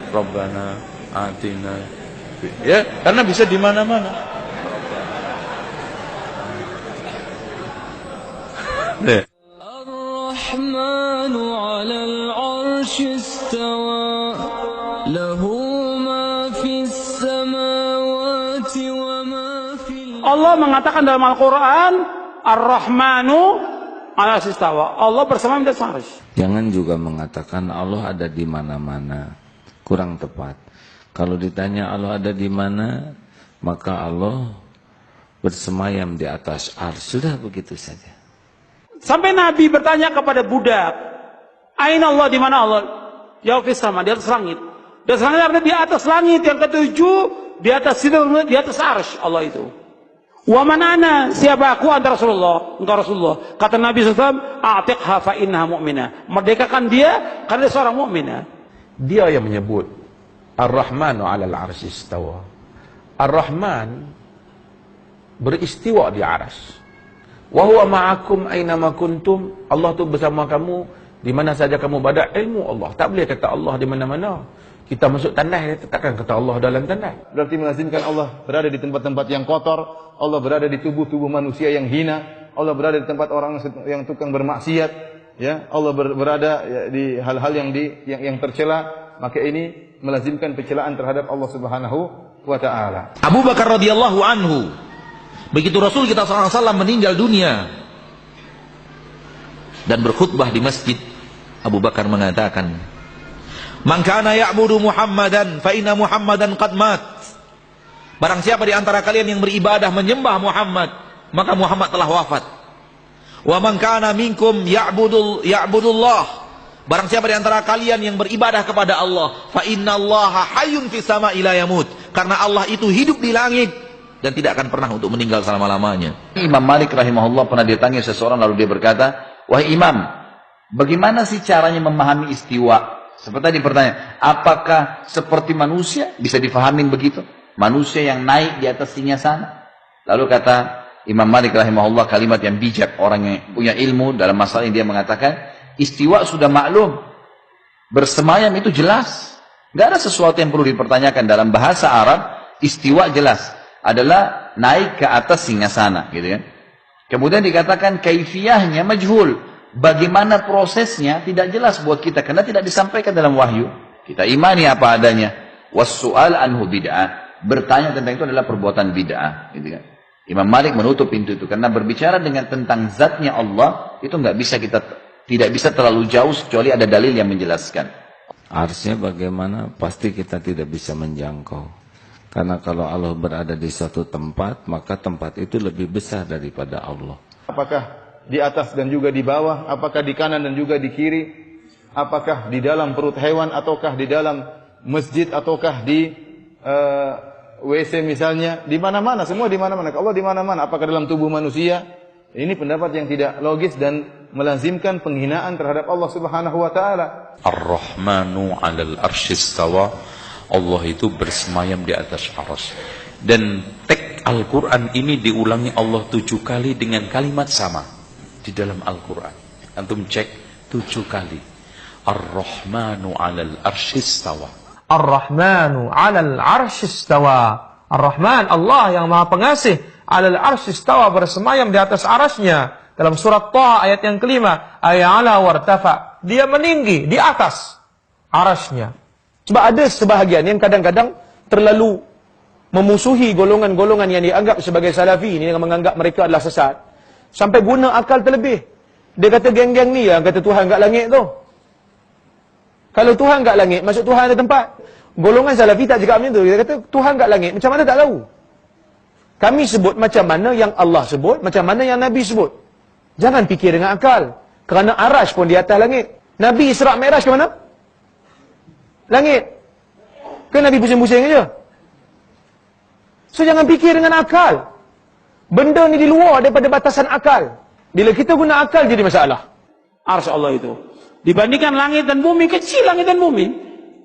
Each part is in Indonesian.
Rabbana atina, ya, karena bisa di mana-mana. Ar-Rahmanu 'alal 'arsy istawa, lahu ma fis samawati wa ma fil. Allah mengatakan dalam Al-Qur'an, Ar-Rahmanu 'alal 'arsy istawa. Allah bersama di atas arsy. Jangan juga mengatakan Allah ada di mana-mana. Kurang tepat. Kalau ditanya Allah ada di mana, maka Allah bersemayam di atas arsy. Sudah begitu saja. Sampai Nabi bertanya kepada budak, "Aina Allah, di mana Allah?" Jawab, "Fis sama, di atas langit." Di atas langit artinya di atas langit yang ketujuh, di atas situ, di atas arsy Allah itu. "Wa man ana?" Siapa aku? Anta Rasulullah, engkau Rasulullah. Kata Nabi SAW, "A'tiqha fa innaha mu'minah." Merdekakan dia karena dia seorang mukminah. Dia yang menyebut Ar-Rahmanu 'alal 'arsy istawa. Ar-Rahman beristiwa di arsy. Wa huwa ma'akum aina ma kuntum. Allah tu bersama kamu di mana saja kamu berada. Ilmu Allah. Tak boleh kata Allah di mana-mana. Kita masuk tanah, takkan kata Allah dalam tanah. Berarti melazimkan Allah berada di tempat-tempat yang kotor, Allah berada di tubuh-tubuh manusia yang hina, Allah berada di tempat orang yang tukang bermaksiat, ya, Allah berada di hal-hal yang tercela, maka ini melazimkan pencelaan terhadap Allah Subhanahu wa taala. Abu Bakar radhiyallahu anhu, begitu Rasul kita SAW meninggal dunia dan berkhutbah di masjid, Abu Bakar mengatakan, "Man kana ya'budu Muhammadan fa inna Muhammadan qad mat." Barang siapa di antara kalian yang beribadah menyembah Muhammad, maka Muhammad telah wafat. "Wa man kana minkum ya'budullah." Barang siapa di antara kalian yang beribadah kepada Allah, fa innallaha hayyun fis sama'i la yamut. Karena Allah itu hidup di langit dan tidak akan pernah untuk meninggal selama-lamanya. Imam Malik rahimahullah pernah ditanya seseorang, lalu dia berkata, "Wahai Imam, bagaimana sih caranya memahami istiwa?" Seperti tadi pertanyaan, apakah seperti manusia? Bisa difahamin begitu? Manusia yang naik di atas singgasana. Lalu kata Imam Malik rahimahullah kalimat yang bijak, orang yang punya ilmu dalam masalah ini, dia mengatakan, istiwa sudah maklum. Bersemayam itu jelas. Tidak ada sesuatu yang perlu dipertanyakan. Dalam bahasa Arab, istiwa jelas. Adalah naik ke atas singgasana, gitu kan. Kemudian dikatakan kaifiyahnya majhul. Bagaimana prosesnya tidak jelas buat kita karena tidak disampaikan dalam wahyu. Kita imani apa adanya. Was-su'al anhu bid'ah. Bertanya tentang itu adalah perbuatan bid'ah, gitu kan. Imam Malik menutup pintu itu karena berbicara dengan tentang zatnya Allah itu tidak bisa terlalu jauh kecuali ada dalil yang menjelaskan. Arsy bagaimana? Pasti kita tidak bisa menjangkau. Karena kalau Allah berada di suatu tempat, maka tempat itu lebih besar daripada Allah. Apakah di atas dan juga di bawah? Apakah di kanan dan juga di kiri? Apakah di dalam perut hewan ataukah di dalam masjid ataukah di WC misalnya? Di mana-mana, semua di mana-mana. Allah di mana-mana. Apakah dalam tubuh manusia? Ini pendapat yang tidak logis dan melazimkan penghinaan terhadap Allah Subhanahu wa taala. Ar-Rahmanu 'alal 'arsy istawa. Allah itu bersemayam di atas arsy. Dan teks Al-Quran ini diulangi Allah 7 kali dengan kalimat sama di dalam Al-Quran. Antum cek 7 kali. Ar-Rahmanu 'alal 'arsy istawa. Ar-Rahmanu 'alal 'arsy istawa. Ar-Rahman, Allah yang Maha Pengasih, 'alal 'arsy istawa, bersemayam di atas arasnya. Dalam surat Taha ayat yang kelima, ay'ala wartafa, dia meninggi di atas arasnya. Sebab ada sebahagian yang kadang-kadang terlalu memusuhi golongan-golongan yang dianggap sebagai salafi ini, yang menganggap mereka adalah sesat, sampai guna akal terlebih. Dia kata geng-geng ni yang kata Tuhan kat langit tu. Kalau Tuhan kat langit, maksud Tuhan ada tempat. Golongan salafi tak cakap macam tu. Dia kata Tuhan kat langit, macam mana tak tahu? Kami sebut macam mana yang Allah sebut, macam mana yang Nabi sebut. Jangan fikir dengan akal. Kerana arash pun di atas langit. Nabi Isra' Mi'raj ke mana? Langit. Ke Nabi pusing-pusing aja? So jangan fikir dengan akal. Benda ni di luar daripada batasan akal. Bila kita guna akal jadi masalah. Arsy Allah itu. Dibandingkan langit dan bumi, kecil langit dan bumi.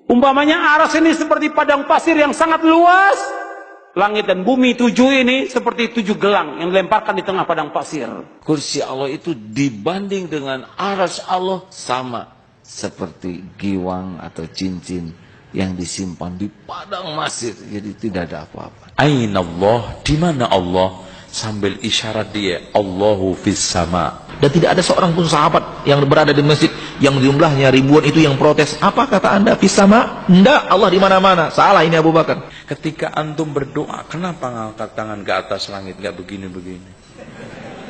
Umpamanya arsy ini seperti padang pasir yang sangat luas. Langit dan bumi 7 ini seperti 7 gelang yang dilemparkan di tengah padang pasir. Kursi Allah itu dibanding dengan arsy Allah sama seperti giwang atau cincin yang disimpan di padang pasir, jadi tidak ada apa-apa. Aina Allah, di mana Allah? Sambil isyarat dia, Allahu fis sama. Dan tidak ada seorang pun sahabat yang berada di masjid yang jumlahnya ribuan itu yang protes. Apa kata anda fis sama? Enggak, Allah di mana-mana. Salah ini Abu Bakar. Ketika antum berdoa, kenapa ngangkat tangan ke atas langit, nggak begini-begini?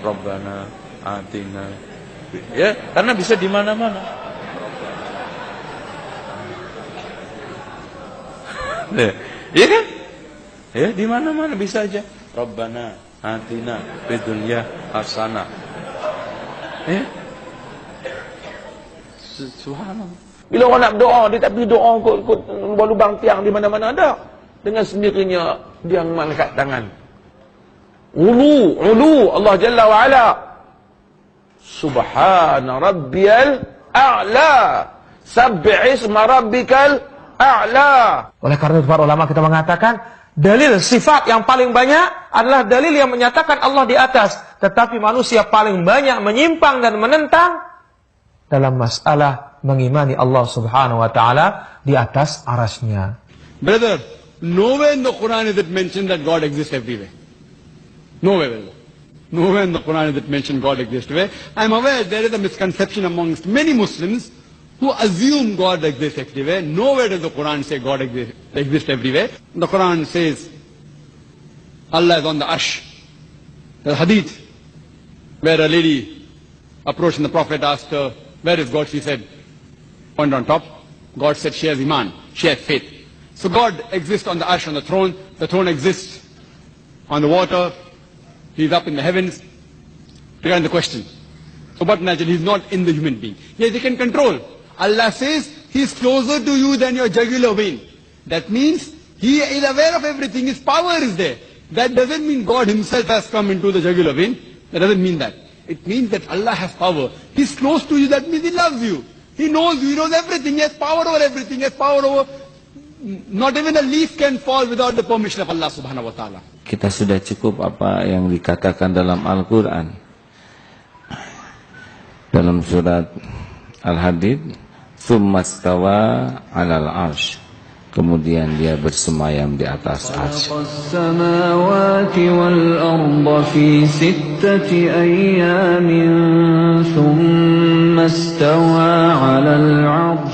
Rabbana atina. Ya, karena bisa di mana-mana. Iya kan? Ya, di mana-mana bisa aja. Rabbana atina fid dunya hasanah. Ya. Subhanallah. Bila orang nak berdoa, dia tak pergi doa ikut lubang tiang di mana-mana ada. Dengan sendirinya dia mengangkat tangan. Ulu Allah Jalla wa Ala. Subhana rabbiyal a'la. Sabbi'isma rabbikal a'la. Oleh karena itu para ulama kita mengatakan dalil sifat yang paling banyak adalah dalil yang menyatakan Allah di atas. Tetapi manusia paling banyak menyimpang dan menentang dalam masalah mengimani Allah subhanahu wa ta'ala di atas arasnya. Brother, nowhere in the Quran is it mentioned that God exists everywhere. Nowhere, brother. Nowhere in the Quran is it mentioned God exists everywhere. I am aware there is a misconception amongst many Muslims who assume God exists everywhere. Nowhere does the Quran say God exists everywhere. The Quran says Allah is on the arsh. The hadith where a lady approached and the Prophet asked her, where is God? She said, point on top. God said she has iman, she has faith. So God exists on the arsh, on the throne exists on the water, He's up in the heavens. Regarding the question. So but naturally He's not in the human being. Yes, He can control. Allah says He's closer to you than your jugular vein. That means He is aware of everything, His power is there. That doesn't mean God Himself has come into the jugular vein. That doesn't mean that. It means that Allah has power. He's close to you, that means He loves you. He knows you, He knows everything. He has power over everything. He has power over... Not even a leaf can fall without the permission of Allah subhanahu wa ta'ala. Kita sudah cukup apa yang dikatakan dalam Al-Quran. Dalam surat Al-Hadid, Tsummastawa 'alal 'arsy. Kemudian dia bersemayam di atas arsy. As-samawati wal arda fi sittati ayyamin thumma istawa 'alal 'arsy